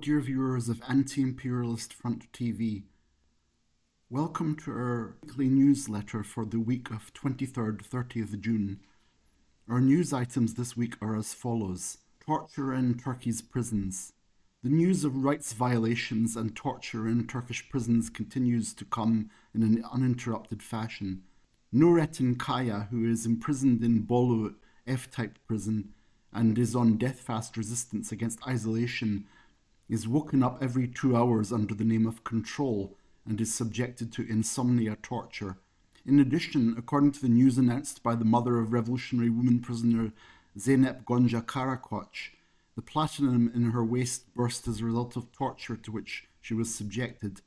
dear viewers of Anti-Imperialist Front TV. Welcome to our weekly newsletter for the week of 23rd, 30th June. Our news items this week are as follows. Torture in Turkey's prisons. The news of rights violations and torture in Turkish prisons continues to come in an uninterrupted fashion. Nurettin Kaya, who is imprisoned in Bolu F-type prison and is on death fast resistance against isolation, is woken up every 2 hours under the name of control and is subjected to insomnia torture. In addition, according to the news announced by the mother of revolutionary woman prisoner Zeynep Gonca Karakoç, the platinum in her waist burst as a result of torture to which she was subjected.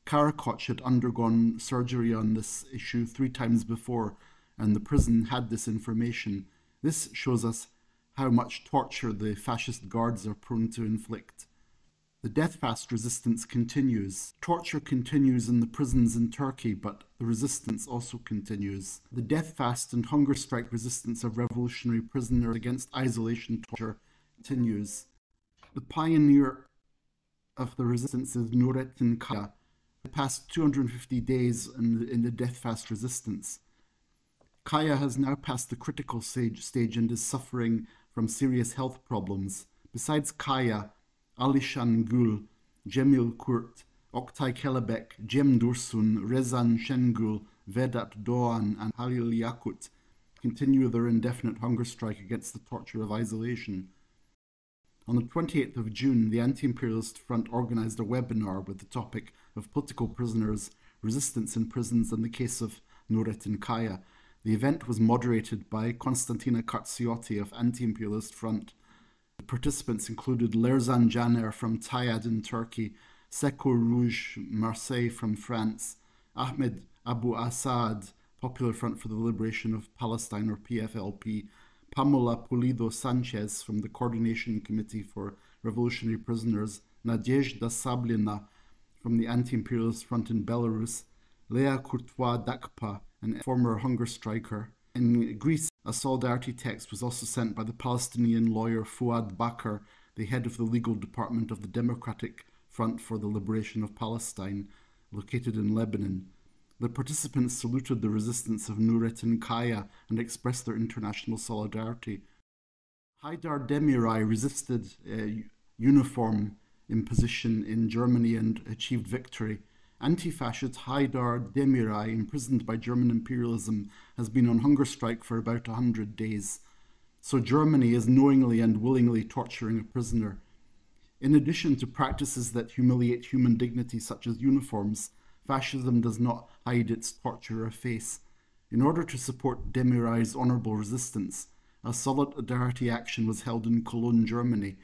Karakoç had undergone surgery on this issue 3 times before, and the prison had this information. This shows us how much torture the fascist guards are prone to inflict. The death fast resistance continues. Torture continues in the prisons in Turkey, but the resistance also continues. The death fast and hunger strike resistance of revolutionary prisoners against isolation torture continues. The pioneer of the resistance is Nurettin Kaya, who passed 250 days in the death fast resistance. Kaya has now passed the critical stage and is suffering from serious health problems. Besides Kaya, Alishan Gül, Cemil Kurt, Oktay Kelebek, Cem Dursun, Rezan Şengül, Vedat Doğan and Halil Yakut continue their indefinite hunger strike against the torture of isolation. On the 28th of June, the Anti-Imperialist Front organised a webinar with the topic of political prisoners, resistance in prisons and the case of Nurettin Kaya. The event was moderated by Konstantina Karziotti of Anti-Imperialist Front. The participants included Lerzan Caner from Tayad in Turkey, Seko Rouge Marseille from France, Ahmed Abu Assad, Popular Front for the Liberation of Palestine or PFLP, Pamela Pulido Sanchez from the Coordination Committee for Revolutionary Prisoners, Nadezhda Sablina from the Anti-Imperialist Front in Belarus, Lea Courtois Dakpa, a former hunger striker. In Greece, a solidarity text was also sent by the Palestinian lawyer Fuad Bakr, the head of the legal department of the Democratic Front for the Liberation of Palestine, located in Lebanon. The participants saluted the resistance of Nurettin Kaya and expressed their international solidarity. Haydar Demiray resisted uniform imposition in Germany and achieved victory. Anti-fascist Haydar Demiray, imprisoned by German imperialism, has been on hunger strike for about 100 days. So Germany is knowingly and willingly torturing a prisoner. In addition to practices that humiliate human dignity such as uniforms, fascism does not hide its torturer face. In order to support Demiray's honourable resistance, a solidarity action was held in Cologne, Germany.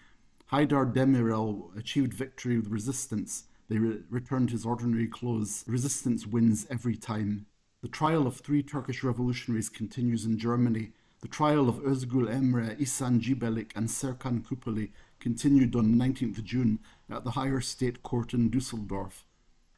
Haydar Demiray achieved victory with resistance. They returned his ordinary clothes. Resistance wins every time. The trial of 3 Turkish revolutionaries continues in Germany. The trial of Özgül Emre, İhsan Cibelik and Serkan Kupeli continued on 19th June at the Higher State Court in Düsseldorf.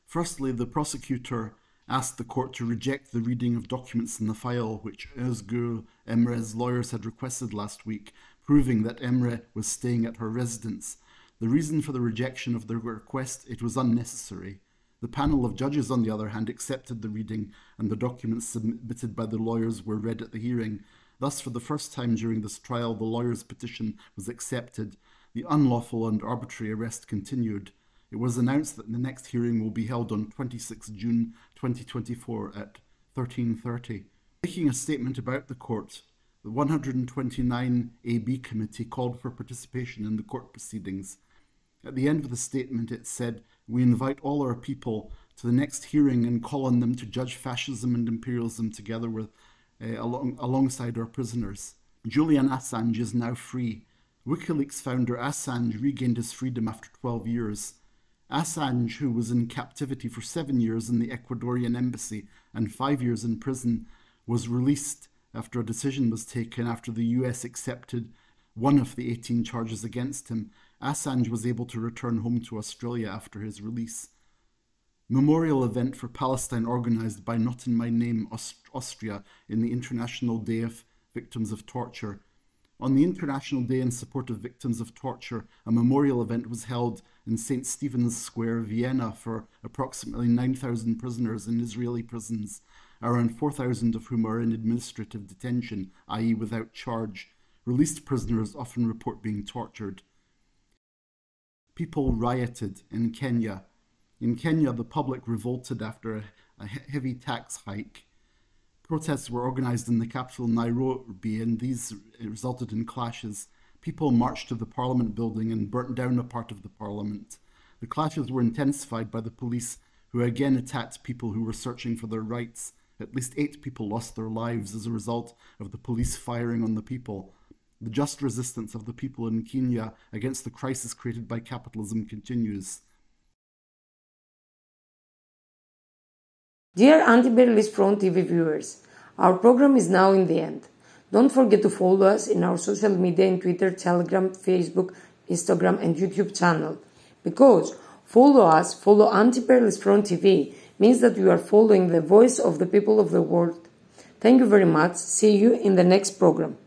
Firstly, the prosecutor asked the court to reject the reading of documents in the file which Özgül Emre's lawyers had requested last week, proving that Emre was staying at her residence. The reason for the rejection of the request, it was unnecessary. The panel of judges, on the other hand, accepted the reading, and the documents submitted by the lawyers were read at the hearing. Thus, for the first time during this trial, the lawyers' petition was accepted. The unlawful and arbitrary arrest continued. It was announced that the next hearing will be held on 26 June 2024 at 13:30. Making a statement about the court, the 129 AB committee called for participation in the court proceedings. At the end of the statement it said, "We invite all our people to the next hearing and call on them to judge fascism and imperialism together with alongside our prisoners." Julian Assange is now free. WikiLeaks founder Assange regained his freedom after 12 years. Assange, who was in captivity for 7 years in the Ecuadorian embassy and 5 years in prison, was released after a decision was taken after the US accepted one of the 18 charges against him. Assange was able to return home to Australia after his release. Memorial event for Palestine organised by Not in My Name Austria in the International Day of Victims of Torture. On the International Day in support of victims of torture, a memorial event was held in St. Stephen's Square, Vienna, for approximately 9,000 prisoners in Israeli prisons, around 4,000 of whom are in administrative detention, i.e. without charge. Released prisoners often report being tortured. People rioted in Kenya. In Kenya, the public revolted after a heavy tax hike. Protests were organized in the capital Nairobi, and these resulted in clashes. People marched to the Parliament building and burnt down a part of the Parliament. The clashes were intensified by the police, who again attacked people who were searching for their rights. At least 8 people lost their lives as a result of the police firing on the people. The just resistance of the people in Kenya against the crisis created by capitalism continues. Dear Anti-Imperialist Front TV viewers, our program is now in the end. Don't forget to follow us in our social media in Twitter, Telegram, Facebook, Instagram and YouTube channel. Because follow Anti-Imperialist Front TV means that you are following the voice of the people of the world. Thank you very much. See you in the next program.